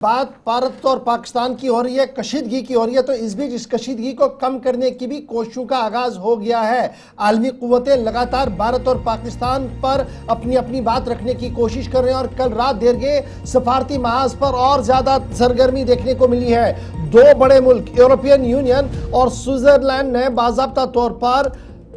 بات بھارت اور پاکستان کی ہو رہی ہے، کشیدگی کی ہو رہی ہے، تو اس بیچ اس کشیدگی کو کم کرنے کی بھی کوششوں کا آغاز ہو گیا ہے۔ عالمی قوتیں لگاتار بھارت اور پاکستان پر اپنی بات رکھنے کی کوشش کر رہے ہیں، اور کل رات دیر گئے سفارتی محاذ پر اور زیادہ سرگرمی دیکھنے کو ملی ہے۔ دو بڑے ملک یورپین یونین اور سوئٹزرلینڈ نے باضابطہ طور پر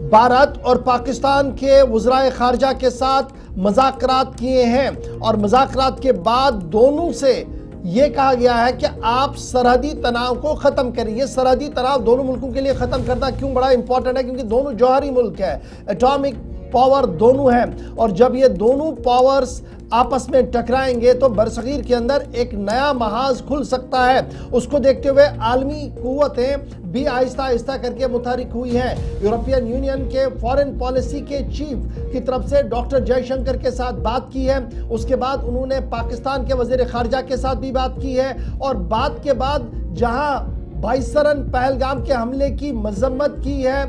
بھارت اور پاکستان کے وزرائے خارجہ کے ساتھ مذاکرات کیے ہیں، اور مذاکرات کے بعد دونوں سے یہ کہا گیا ہے کہ آپ سرحدی تناؤ کو ختم کریں۔ یہ سرحدی تناؤ دونوں ملکوں کے لیے ختم کرنا کیوں بڑا امپورٹنٹ ہے؟ کیونکہ دونوں جوہری ملک ہیں، ایٹامک پاور دونوں ہیں، اور جب یہ دونوں پاورز آپس میں ٹکرائیں گے تو برصغیر کے اندر ایک نیا محاذ کھل سکتا ہے۔ اس کو دیکھتے ہوئے عالمی قوتیں بھی آہستہ آہستہ کر کے متحرک ہوئی ہیں۔ یورپین یونین کے فارن پالیسی کے چیف کی طرف سے ڈاکٹر جے شنکر کے ساتھ بات کی ہے، اس کے بعد انہوں نے پاکستان کے وزیر خارجہ کے ساتھ بھی بات کی ہے، اور بات کے بعد جہاں 22 پہلگام کے حملے کی مذمت کی ہے،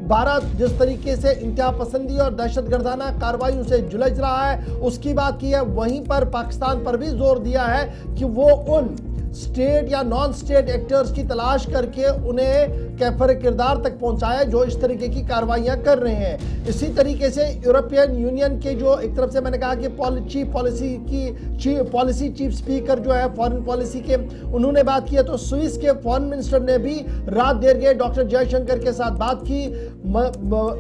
بھارت جس طریقے سے انتہا پسندی اور دہشت گردانہ کارروائیوں سے جلجھ رہا ہے اس کی بات کی ہے، وہیں پر پاکستان پر بھی زور دیا ہے کہ وہ ان سٹیٹ یا نان سٹیٹ ایکٹرز کی تلاش کر کے انہیں کیفر کردار تک پہنچایا جو اس طریقے کی کاروائیاں کر رہے ہیں۔ اسی طریقے سے یورپین یونین کے جو ایک طرف سے میں نے کہا کہ پالیسی چیف سپیکر جو ہے فارن پالیسی کے، انہوں نے بات کی ہے، تو سوئس کے فارن منسٹر نے بھی رات دیر گئے ڈاکٹر جے شنکر کے ساتھ بات کی۔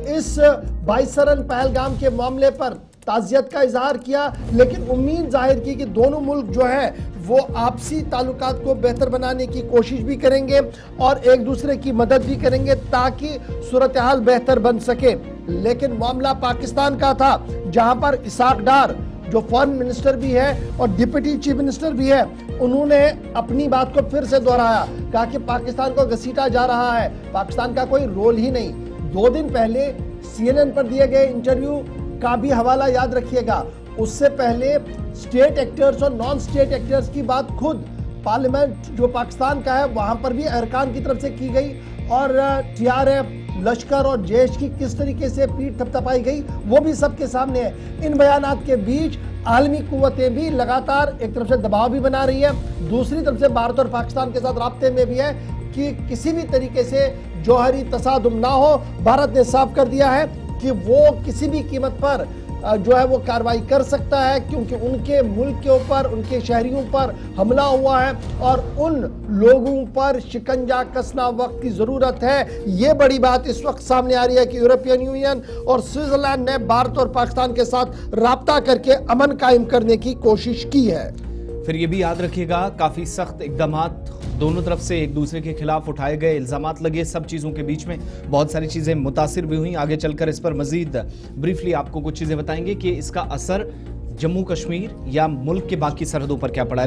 اس 22 پہلگام کے معاملے پر تعزیت کا اظہار کیا، لیکن امید ظاہر کی کہ دونوں ملک جو ہیں وہ آپسی تعلقات کو بہتر بنانے کی کوشش بھی کریں گے اور ایک دوسرے کی مدد بھی کریں گے تاکہ صورتحال بہتر بن سکے۔ لیکن معاملہ پاکستان کا تھا، جہاں پر اسحاق ڈار جو فارن منسٹر بھی ہے اور ڈپٹی چیف منسٹر بھی ہے، انہوں نے اپنی بات کو پھر سے دہرایا، کہا کہ پاکستان کو گھسیٹا جا رہا ہے، پاکستان کا کوئی رول ہی نہیں۔ 2 دن پہلے CNN پر دیے گئے انٹرویو کا بھی حوالہ یاد رکھیے گا، اس سے پہلے سٹیٹ ایکٹرز اور نان سٹیٹ ایکٹرز کی بات خود پارلیمنٹ جو پاکستان کا ہے وہاں پر بھی ارکان کی طرف سے کی گئی، اور TRF لشکر اور جیش کی کس طریقے سے پیٹھ تھپتھپائی گئی وہ بھی سب کے سامنے ہے۔ ان بیانات کے بیچ عالمی قوتیں بھی لگاتار ایک طرف سے دباؤ بھی بنا رہی ہے، دوسری طرف سے بھارت اور پاکستان کے ساتھ رابطے میں بھی ہے کہ کسی بھی طریقے سے جوہری تصادم نہ ہو۔ بھارت نے صاف کر دیا ہے کہ وہ کسی بھی قیمت پر جو ہے وہ کارروائی کر سکتا ہے، کیونکہ ان کے ملک کے اوپر ان کے شہریوں پر حملہ ہوا ہے اور ان لوگوں پر شکنجہ کسنا وقت کی ضرورت ہے۔ یہ بڑی بات اس وقت سامنے آ رہی ہے کہ یورپین یونین اور سوئٹزرلینڈ نے بھارت اور پاکستان کے ساتھ رابطہ کر کے امن قائم کرنے کی کوشش کی ہے۔ پھر یہ بھی یاد رکھیے گا کافی سخت اقدامات دونوں طرف سے ایک دوسرے کے خلاف اٹھائے گئے، الزامات لگے، سب چیزوں کے بیچ میں بہت ساری چیزیں متاثر بھی ہوئیں۔ آگے چل کر اس پر مزید بریفلی آپ کو کچھ چیزیں بتائیں گے کہ اس کا اثر جموں کشمیر یا ملک کے باقی سرحدوں پر کیا پڑا ہے۔